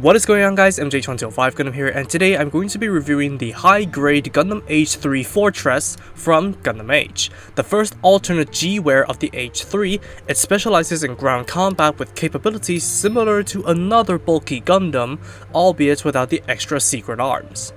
What is going on, guys? MJ2005 Gundam here, and today I'm going to be reviewing the high-grade Gundam AGE-3 Fortress from Gundam Age. The first alternate G-Wear of the AGE-3, it specializes in ground combat with capabilities similar to another bulky Gundam, albeit without the extra secret arms.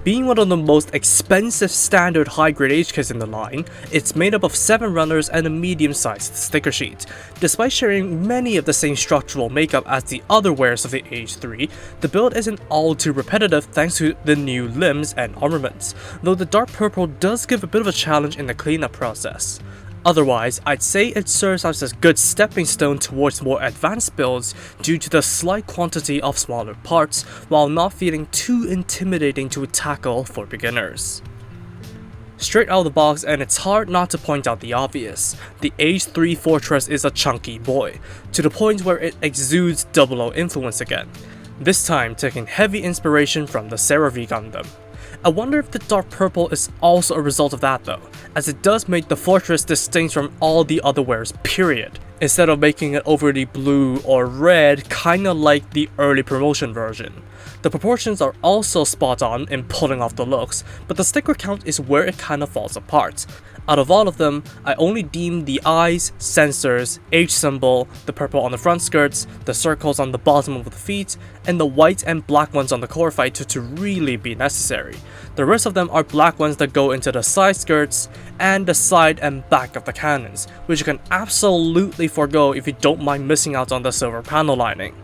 Being one of the most expensive standard high-grade Age kits in the line, it's made up of 7 runners and a medium-sized sticker sheet. Despite sharing many of the same structural makeup as the other wares of the AGE-3, the build isn't all too repetitive thanks to the new limbs and armaments, though the dark purple does give a bit of a challenge in the cleanup process. Otherwise, I'd say it serves as a good stepping stone towards more advanced builds due to the slight quantity of smaller parts, while not feeling too intimidating to tackle for beginners. Straight out of the box, and it's hard not to point out the obvious, the AGE-3 Fortress is a chunky boy, to the point where it exudes 00 influence again, this time taking heavy inspiration from the CeraV Gundam. I wonder if the dark purple is also a result of that though, as it does make the Fortress distinct from all the other wares period, instead of making it overly blue or red kinda like the early promotion version. The proportions are also spot on in pulling off the looks, but the sticker count is where it kinda falls apart. Out of all of them, I only deem the eyes, sensors, H symbol, the purple on the front skirts, the circles on the bottom of the feet, and the white and black ones on the core fighter to really be necessary. The rest of them are black ones that go into the side skirts and the side and back of the cannons, which you can absolutely forego if you don't mind missing out on the silver panel lining.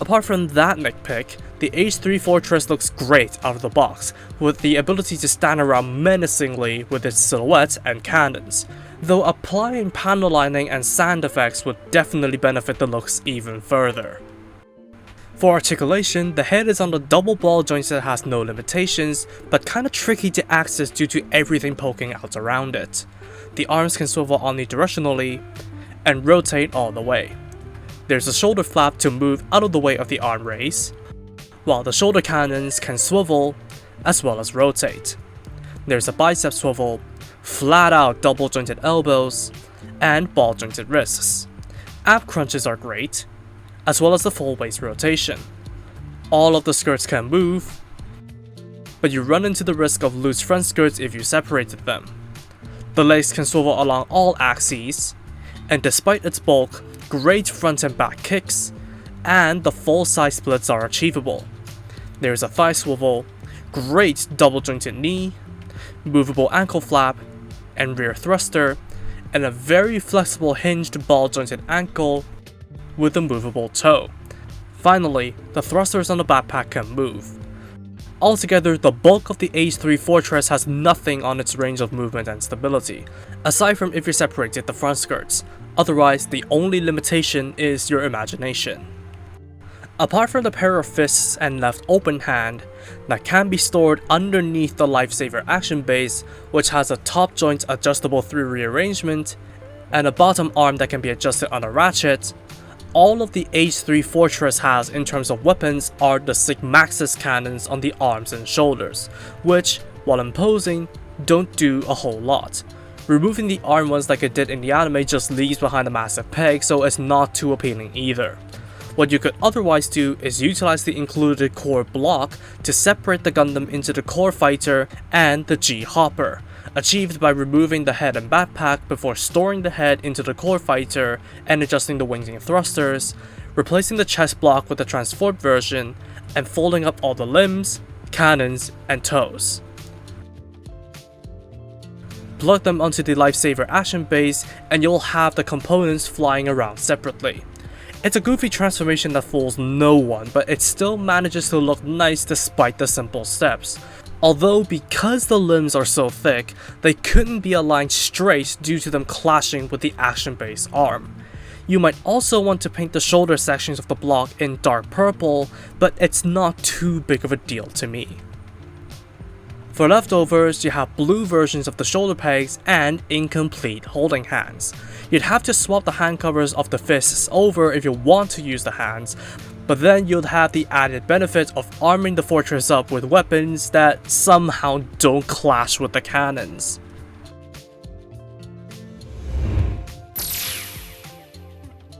Apart from that nitpick, the AGE-3 Fortress looks great out of the box, with the ability to stand around menacingly with its silhouette and cannons, though applying panel lining and sand effects would definitely benefit the looks even further. For articulation, the head is on the double ball joint that has no limitations, but kinda tricky to access due to everything poking out around it. The arms can swivel omnidirectionally and rotate all the way. There's a shoulder flap to move out of the way of the arm raise, while the shoulder cannons can swivel as well as rotate. There's a bicep swivel, flat out double jointed elbows, and ball jointed wrists. Ab crunches are great, as well as the full waist rotation. All of the skirts can move, but you run into the risk of loose front skirts if you separated them. The legs can swivel along all axes, and despite its bulk, great front and back kicks, and the full side splits are achievable. There is a thigh swivel, great double jointed knee, movable ankle flap, and rear thruster, and a very flexible hinged ball jointed ankle with a movable toe. Finally, the thrusters on the backpack can move. Altogether, the bulk of the AGE-3 Fortress has nothing on its range of movement and stability, aside from if you separated the front skirts. Otherwise, the only limitation is your imagination. Apart from the pair of fists and left open hand that can be stored underneath the Lifesaver action base, which has a top joint adjustable through rearrangement, and a bottom arm that can be adjusted on a ratchet, all of the AGE-3 Fortress has in terms of weapons are the Sigmaxis cannons on the arms and shoulders, which, while imposing, don't do a whole lot. Removing the arm ones like it did in the anime just leaves behind a massive peg, so it's not too appealing either. What you could otherwise do is utilize the included core block to separate the Gundam into the core fighter and the G-hopper, achieved by removing the head and backpack before storing the head into the core fighter and adjusting the wings and thrusters, replacing the chest block with the transformed version, and folding up all the limbs, cannons, and toes. Plug them onto the Lifesaver action base and you'll have the components flying around separately. It's a goofy transformation that fools no one, but it still manages to look nice despite the simple steps. Although because the limbs are so thick, they couldn't be aligned straight due to them clashing with the action base arm. You might also want to paint the shoulder sections of the block in dark purple, but it's not too big of a deal to me. For leftovers, you have blue versions of the shoulder pegs and incomplete holding hands. You'd have to swap the hand covers of the fists over if you want to use the hands, but then you'd have the added benefit of arming the Fortress up with weapons that somehow don't clash with the cannons.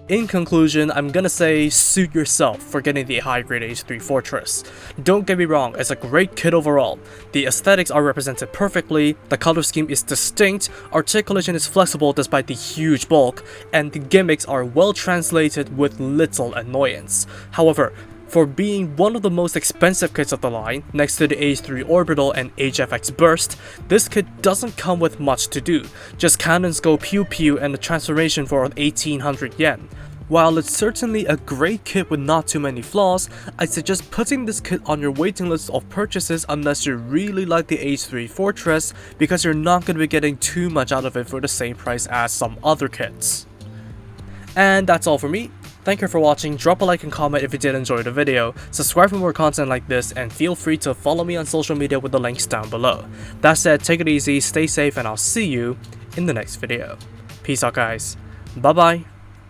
In conclusion, I'm gonna say suit yourself for getting the high grade HG-3 Fortress. Don't get me wrong, it's a great kit overall. The aesthetics are represented perfectly, the color scheme is distinct, articulation is flexible despite the huge bulk, and the gimmicks are well translated with little annoyance. However, for being one of the most expensive kits of the line, next to the HG-3 Orbital and HFX Burst, this kit doesn't come with much to do, just cannons go pew pew and a transformation for 1800 yen. While it's certainly a great kit with not too many flaws, I suggest putting this kit on your waiting list of purchases unless you really like the HG-3 Fortress, because you're not going to be getting too much out of it for the same price as some other kits. And that's all for me. Thank you for watching, drop a like and comment if you did enjoy the video, subscribe for more content like this, and feel free to follow me on social media with the links down below. That said, take it easy, stay safe, and I'll see you in the next video. Peace out guys, bye bye.